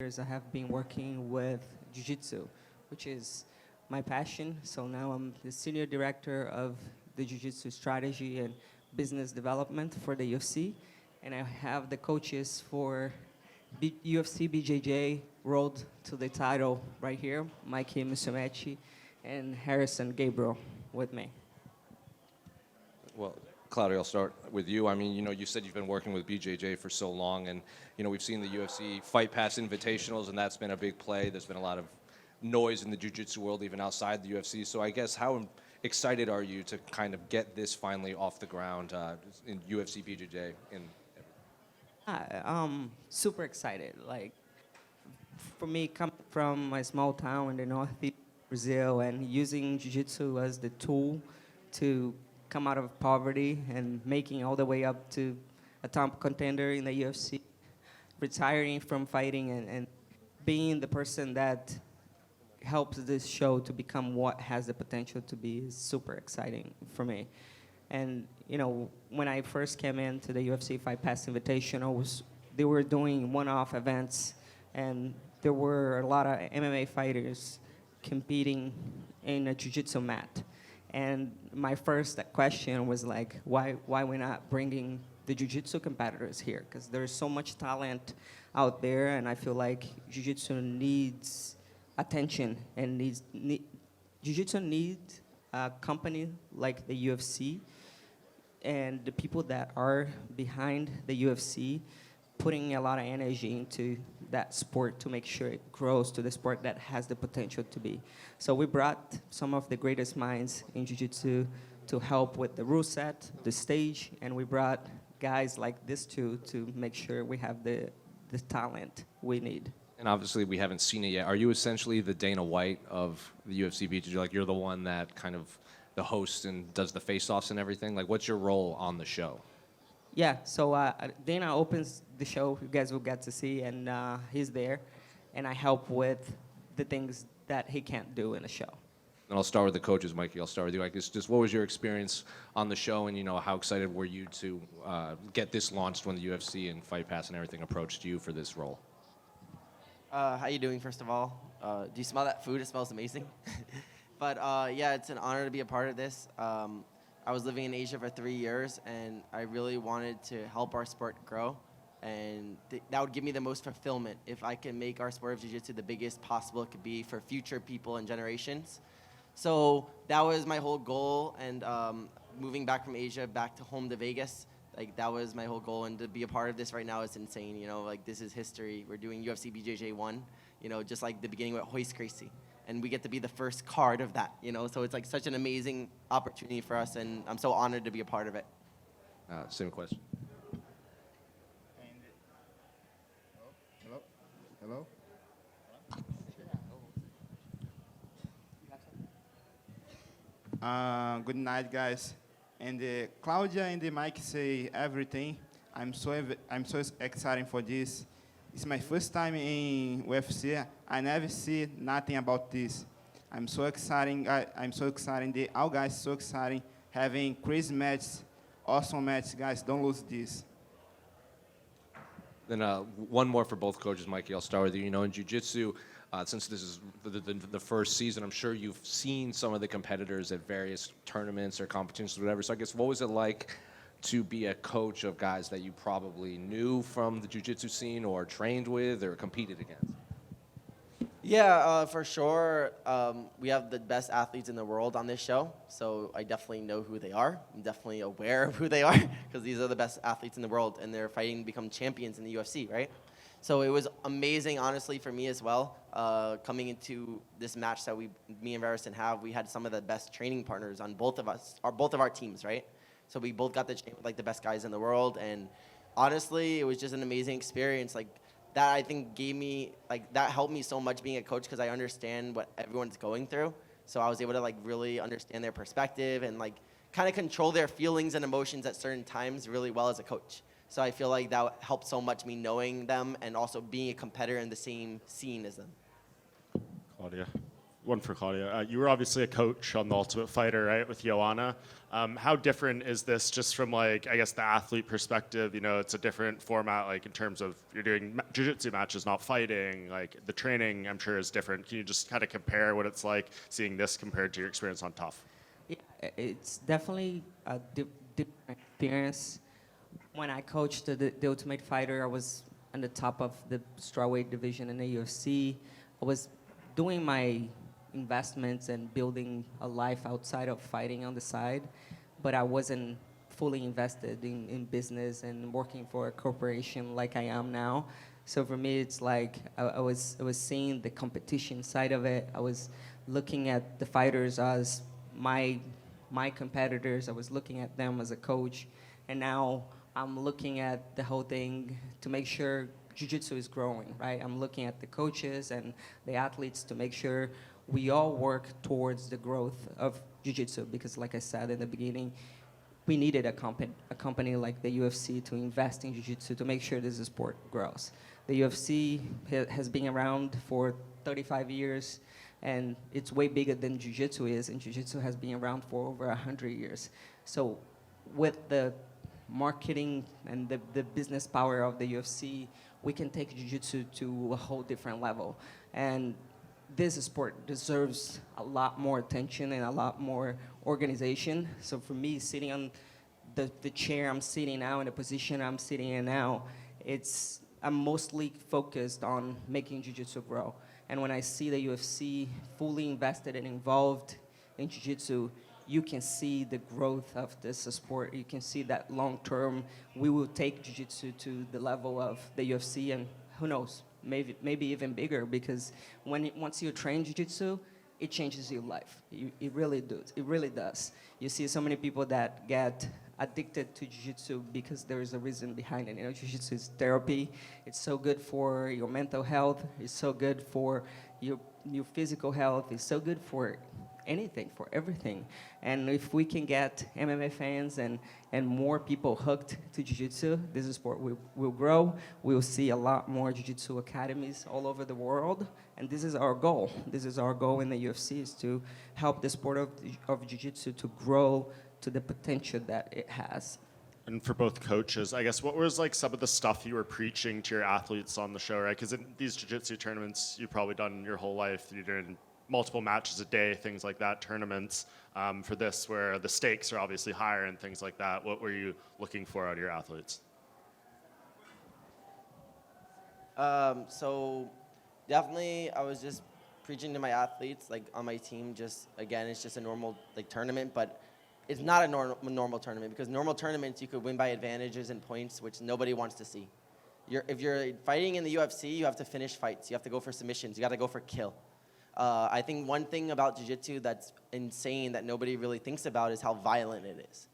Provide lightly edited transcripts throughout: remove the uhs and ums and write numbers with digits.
years I have been working with jiu-jitsu, which is my passion. So now I'm the senior director of the jiu-jitsu strategy and business development for the UFC, and I have the coaches for UFC BJJ Road to the title right here, Mikey Musumeci and Rerisson Gabriel with me. Well, Claudia, I'll start with you. I mean, you said you've been working with BJJ for so long, and, we've seen the UFC Fight Pass Invitationals, and that's been a big play. There's been a lot of noise in the jiu-jitsu world, even outside the UFC. So I guess how excited are you to kind of get this finally off the ground in UFC BJJ? I'm super excited. Like, for me, coming from a small town in the northeast Brazil and using jiu-jitsu as the tool to come out of poverty and making all the way up to a top contender in the UFC, retiring from fighting and being the person that helps this show to become what has the potential to be is super exciting for me. And, when I first came into the UFC Fight Pass Invitational, they were doing one-off events, and there were a lot of MMA fighters competing in a jiu-jitsu mat. And my first question was like, why we're not bringing the jiu-jitsu competitors here? Because there's so much talent out there, and I feel like jiu-jitsu needs attention and jiu-jitsu needs a company like the UFC and the people that are behind the UFC putting a lot of energy into that sport to make sure it grows to the sport that has the potential to be. So we brought some of the greatest minds in jiu-jitsu to help with the rule set, the stage, and we brought guys like this to make sure we have the talent we need. And obviously we haven't seen it yet. Are you essentially the Dana White of the UFC BJJ? Like, you're the one that kind of the host and does the face-offs and everything? Like, what's your role on the show? Yeah, so Dana opens the show, you guys will get to see, and he's there, and I help with the things that he can't do in the show. And I'll start with the coaches, Mikey. I'll start with you. I guess just what was your experience on the show, and how excited were you to get this launched when the UFC and Fight Pass and everything approached you for this role? How you doing, first of all? Do you smell that food? It smells amazing. But yeah, it's an honor to be a part of this. I was living in Asia for 3 years, and I really wanted to help our sport grow. And that would give me the most fulfillment if I can make our sport of jiu-jitsu the biggest possible it could be for future people and generations. So that was my whole goal, and moving back from Asia back to home to Vegas, like, that was my whole goal, and to be a part of this right now is insane. Like, this is history. We're doing UFC BJJ 1, just like the beginning with Hoist Gracie. And we get to be the first card of that, So it's like such an amazing opportunity for us, and I'm so honored to be a part of it. Same question. Hello? Good night, guys. And Claudia and Mike say everything. I'm so excited for this. It's my first time in UFC. I never see nothing about this. I'm so excited. I'm so excited. All guys so excited. Having crazy matches, awesome matches, guys. Don't lose this. Then one more for both coaches, Mikey. I'll start with you. In jiu-jitsu, since this is the first season, I'm sure you've seen some of the competitors at various tournaments or competitions or whatever. So I guess, what was it like to be a coach of guys that you probably knew from the jiu-jitsu scene or trained with or competed against? Yeah, for sure. We have the best athletes in the world on this show, so I definitely know who they are. I'm definitely aware of who they are because these are the best athletes in the world, and they're fighting to become champions in the UFC, right? So it was amazing, honestly, for me as well. Coming into this match that me and Rerisson have, we had some of the best training partners on both of our teams, right? So we both got to train with like the best guys in the world, and honestly, it was just an amazing experience. Like, that, I think, that helped me so much being a coach because I understand what everyone's going through. So I was able to like really understand their perspective and like kind of control their feelings and emotions at certain times really well as a coach. So I feel like that helped so much, me knowing them and also being a competitor in the same scene as them. Claudia, one for Claudia. You were obviously a coach on The Ultimate Fighter, right, with Joanna. How different is this just from, like, I guess the athlete perspective? You know, it's a different format, like in terms of you're doing jiu-jitsu matches, not fighting. Like the training, I'm sure, is different. Can you just kind of compare what it's like seeing this compared to your experience on Tough? Yeah, it's definitely a different experience. When I coached the Ultimate Fighter, I was on the top of the strawweight division in the UFC. I was doing my investments and building a life outside of fighting on the side, but I wasn't fully invested in business and working for a corporation like I am now. So for me, it's like I was seeing the competition side of it. I was looking at the fighters as my competitors. I was looking at them as a coach, and now I'm looking at the whole thing to make sure jiu-jitsu is growing, right? I'm looking at the coaches and the athletes to make sure we all work towards the growth of jiu-jitsu, because like I said in the beginning, we needed a company like the UFC to invest in jiu-jitsu to make sure this sport grows. The UFC has been around for 35 years, and it's way bigger than jiu-jitsu is, and jiu-jitsu has been around for over 100 years. So with the marketing and the business power of the UFC, we can take jiu-jitsu to a whole different level. And this sport deserves a lot more attention and a lot more organization. So for me, sitting on the chair I'm sitting now, in the position I'm sitting in now, I'm mostly focused on making jiu-jitsu grow. And when I see the UFC fully invested and involved in jiu-jitsu, you can see the growth of this sport. You can see that long-term, we will take jiu-jitsu to the level of the UFC, and who knows, maybe even bigger, because once you train jiu-jitsu, it changes your life. It really does. It really does. You see so many people that get addicted to jiu-jitsu because there is a reason behind it. You know, jiu-jitsu is therapy. It's so good for your mental health. It's so good for your physical health. It's so good for anything, for everything. And if we can get MMA fans and more people hooked to jiu-jitsu, this sport will grow. We'll see a lot more jiu-jitsu academies all over the world, and this is our goal. This is our goal in the UFC, is to help the sport of jiu-jitsu to grow to the potential that it has. And for both coaches, I guess, what was like some of the stuff you were preaching to your athletes on the show, right? Because in these jiu-jitsu tournaments, you've probably done your whole life. You're doing multiple matches a day, things like that, tournaments. For this, where the stakes are obviously higher and things like that, what were you looking for out of your athletes? So definitely I was just preaching to my athletes, like on my team, just, again, it's just a normal like tournament, but it's not a normal tournament, because normal tournaments you could win by advantages and points, which nobody wants to see. If you're fighting in the UFC, you have to finish fights. You have to go for submissions. You got to go for kill. I think one thing about jiu-jitsu that's insane that nobody really thinks about is how violent it is.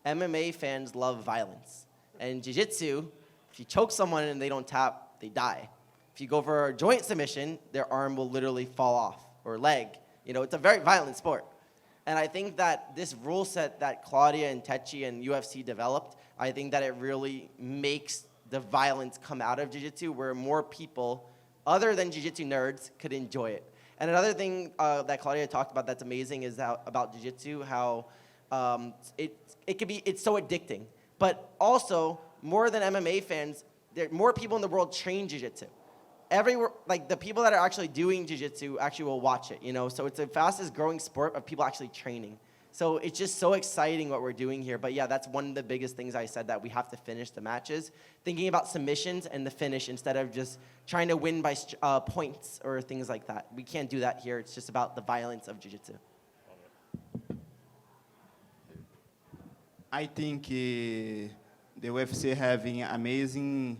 MMA fans love violence. And jiu-jitsu, if you choke someone and they don't tap, they die. If you go for a joint submission, their arm will literally fall off, or leg. You know, it's a very violent sport. And I think that this rule set that Claudia and Techi and UFC developed, I think that it really makes the violence come out of jiu-jitsu, where more people, other than jiu-jitsu nerds, could enjoy it. And another thing that Claudia talked about that's amazing is about jiu-jitsu, how it's so addicting. But also, more than MMA fans, more people in the world train jiu-jitsu. Like the people that are actually doing jiu-jitsu actually will watch it, you know? So it's the fastest growing sport of people actually training. So it's just so exciting what we're doing here. But yeah, that's one of the biggest things I said, that we have to finish the matches. Thinking about submissions and the finish instead of just trying to win by points or things like that. We can't do that here. It's just about the violence of jiu-jitsu. I think the UFC having amazing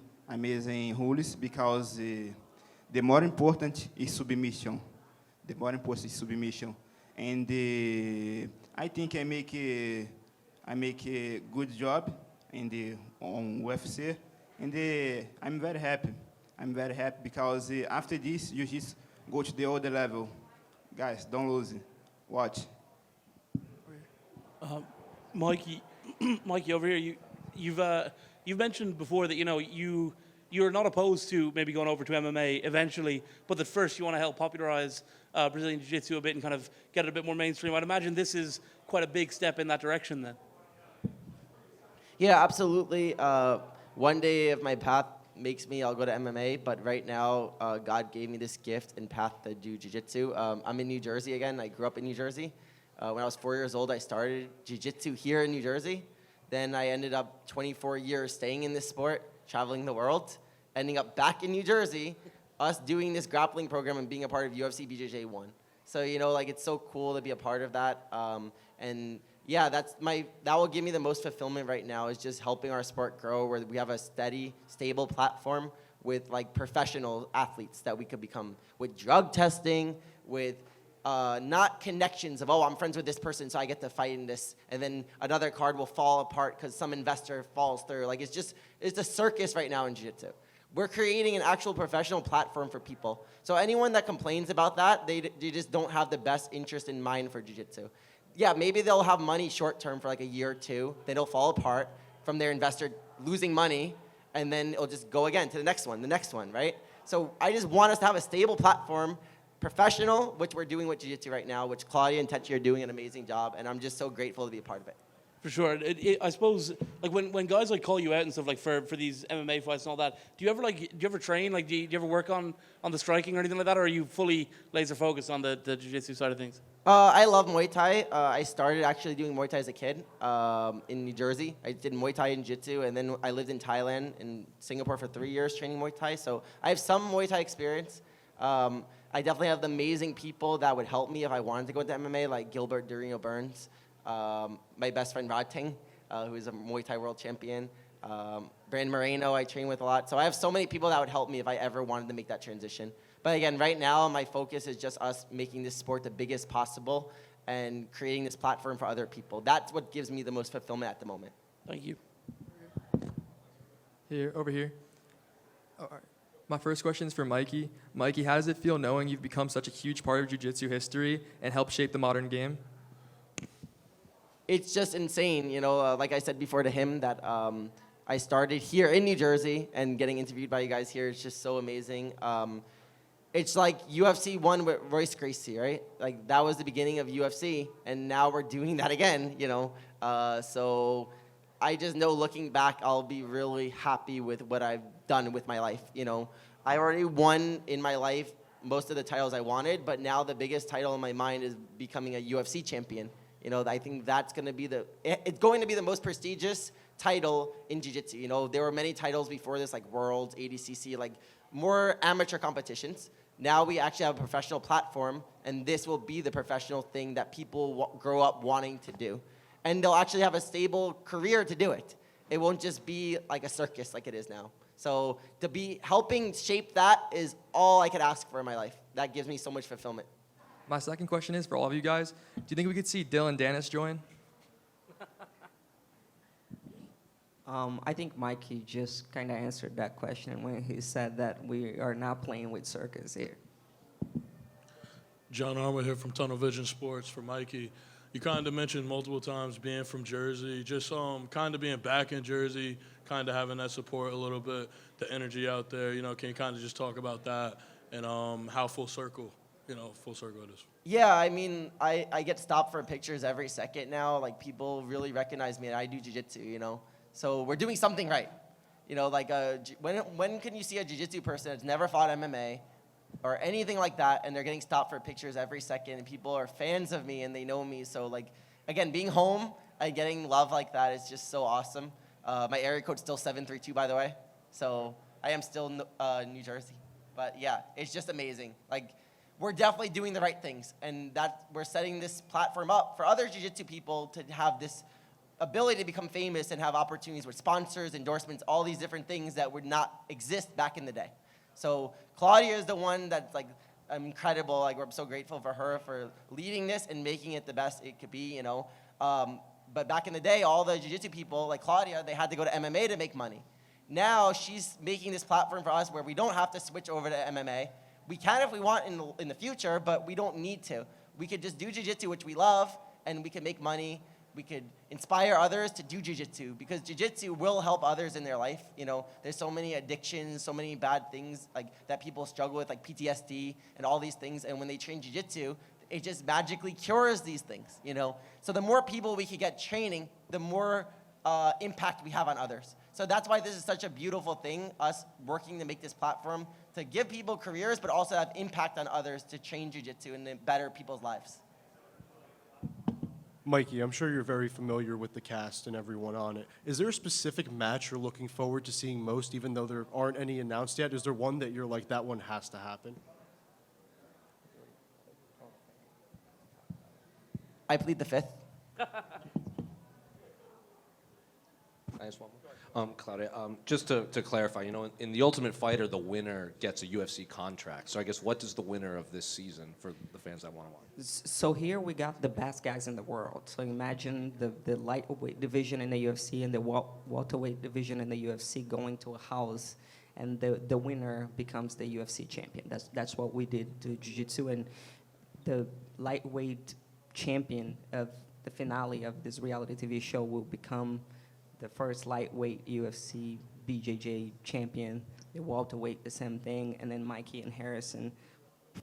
rules, because the more important is submission. The more important is submission. And I think I make a good job on UFC, and I'm very happy. I'm very happy because after this, you just go to the other level. Guys, don't lose it. Watch. Mikey, over here, you've mentioned before that you you're not opposed to maybe going over to MMA eventually, but that first you want to help popularize Brazilian Jiu-Jitsu a bit and kind of get it a bit more mainstream. I'd imagine this is quite a big step in that direction then. Yeah, absolutely. One day if my path makes me, I'll go to MMA, but right now God gave me this gift and path to do jiu-jitsu. I'm in New Jersey again. I grew up in New Jersey. When I was 4 years old, I started jiu-jitsu here in New Jersey. Then I ended up 24 years staying in this sport, traveling the world, ending up back in New Jersey, us doing this grappling program and being a part of UFC BJJ 1. So, you know, like, it's so cool to be a part of that. And yeah, that will give me the most fulfillment right now, is just helping our sport grow, where we have a steady, stable platform with like professional athletes that we could become, with drug testing, with not connections of, oh, I'm friends with this person, so I get to fight in this, and then another card will fall apart because some investor falls through. Like, it's a circus right now in jiu-jitsu. We're creating an actual professional platform for people. So anyone that complains about that, they just don't have the best interest in mind for jiu-jitsu. Yeah, maybe they'll have money short term for like a year or two, then it'll fall apart from their investor losing money, and then it'll just go again to the next one, right? So I just want us to have a stable platform, professional, which we're doing with jiu-jitsu right now, which Claudia and Techi are doing an amazing job, and I'm just so grateful to be a part of it. For sure. I suppose, like, when guys like call you out and stuff, like for these MMA fights and all that, do you ever train? Like, do you ever work on the striking or anything like that, or are you fully laser focused on the jiu-jitsu side of things? I love Muay Thai. I started actually doing Muay Thai as a kid in New Jersey. I did Muay Thai and Jiu-Jitsu, and then I lived in Thailand and Singapore for 3 years training Muay Thai. So I have some Muay Thai experience. I definitely have the amazing people that would help me if I wanted to go into MMA, like Gilbert Durino Burns, my best friend Rod Ting, who is a Muay Thai world champion, Brandon Moreno I train with a lot. So I have so many people that would help me if I ever wanted to make that transition. But again, right now, my focus is just us making this sport the biggest possible and creating this platform for other people. That's what gives me the most fulfillment at the moment. Thank you. Here, over here. Oh, all right. My first question is for Mikey. Mikey, how does it feel knowing you've become such a huge part of jiu-jitsu history and helped shape the modern game? It's just insane, you know, like I said before to him, that I started here in New Jersey, and getting interviewed by you guys here is just so amazing. It's like UFC 1 with Royce Gracie, right? Like, that was the beginning of UFC, and now we're doing that again, you know? So I just know, looking back, I'll be really happy with what I've done with my life, you know? I already won in my life most of the titles I wanted, but now the biggest title in my mind is becoming a UFC champion. You know, I think that's going to be it's going to be the most prestigious title in jiu-jitsu. You know, there were many titles before this, like Worlds, ADCC, like more amateur competitions. Now we actually have a professional platform, and this will be the professional thing that people grow up wanting to do. And they'll actually have a stable career to do it. It won't just be like a circus like it is now. So to be helping shape that is all I could ask for in my life. That gives me so much fulfillment. My second question is for all of you guys. Do you think we could see Dylan Dennis join? I think Mikey just kind of answered that question when he said that we are not playing with circus here. John Armour here from Tunnel Vision Sports for Mikey. You kind of mentioned multiple times being from Jersey, just kind of being back in Jersey, kind of having that support a little bit, the energy out there. You know, can you kind of just talk about that and how full circle it is? Yeah, I mean, I get stopped for pictures every second now. Like, people really recognize me, and I do jiu-jitsu, you know? So we're doing something right. You know, like, when can you see a jiu-jitsu person that's never fought MMA or anything like that, and they're getting stopped for pictures every second, and people are fans of me, and they know me. So, like, again, being home and getting love like that is just so awesome. My area code's still 732, by the way. So I am still New Jersey. But, yeah, it's just amazing. Like, we're definitely doing the right things, and that we're setting this platform up for other jiu-jitsu people to have this ability to become famous and have opportunities with sponsors, endorsements, all these different things that would not exist back in the day. So Claudia is the one that's, like, incredible. Like, we're so grateful for her for leading this and making it the best it could be, you know. But back in the day, all the jiu-jitsu people, like Claudia, they had to go to MMA to make money. Now she's making this platform for us where we don't have to switch over to MMA. We can if we want in the future, but we don't need to. We could just do jiu-jitsu, which we love, and we can make money we could inspire others to do jiu-jitsu, because jiu-jitsu will help others in their life. You know, there's so many addictions, so many bad things like that people struggle with, like PTSD and all these things. And when they train jiu-jitsu, it just magically cures these things, you know? So the more people we could get training, the more impact we have on others. So that's why this is such a beautiful thing, us working to make this platform, to give people careers, but also have impact on others to train jiu-jitsu and to better people's lives. Mikey, I'm sure you're very familiar with the cast and everyone on it. Is there a specific match you're looking forward to seeing most, even though there aren't any announced yet? Is there one that you're like, that one has to happen? I plead the fifth. I just want more. Claudia, just to clarify, you know, in The Ultimate Fighter, the winner gets a UFC contract. So I guess what does the winner of this season, for the fans that want to watch? So here we got the best guys in the world. So imagine the lightweight division in the UFC and the welterweight division in the UFC going to a house, and the winner becomes the UFC champion. That's what we did to Jiu-Jitsu, and the lightweight champion of the finale of this reality TV show will become the first lightweight UFC BJJ champion. The welterweight, the same thing, and then Mikey and Rerisson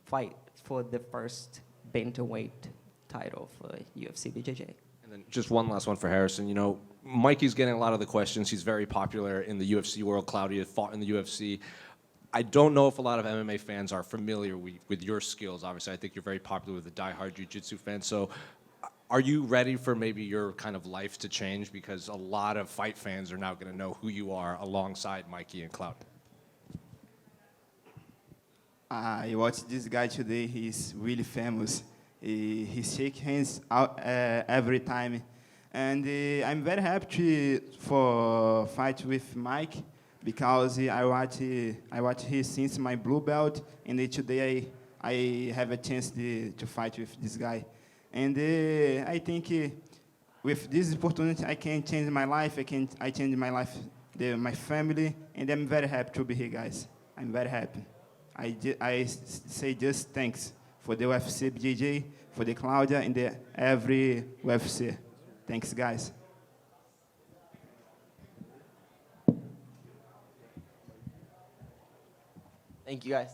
fight for the first bantamweight title for UFC BJJ. And then just one last one for Rerisson. You know, Mikey's getting a lot of the questions. He's very popular in the UFC world. Claudia fought in the UFC. I don't know if a lot of MMA fans are familiar with your skills. Obviously, I think you're very popular with the diehard jiu-jitsu fans. So are you ready for maybe your kind of life to change? Because a lot of fight fans are now going to know who you are alongside Mikey and Claudia. I watched this guy today. He's really famous. He shakes hands out, every time. And I'm very happy for fight with Mike, because I watch him since my blue belt, and today I have a chance to fight with this guy. And I think with this opportunity, I can change my life. I change my life, my family, and I'm very happy to be here, guys. I'm very happy. I say just thanks for the UFC BJJ, for the Claudia, and every UFC. Thanks, guys. Thank you, guys.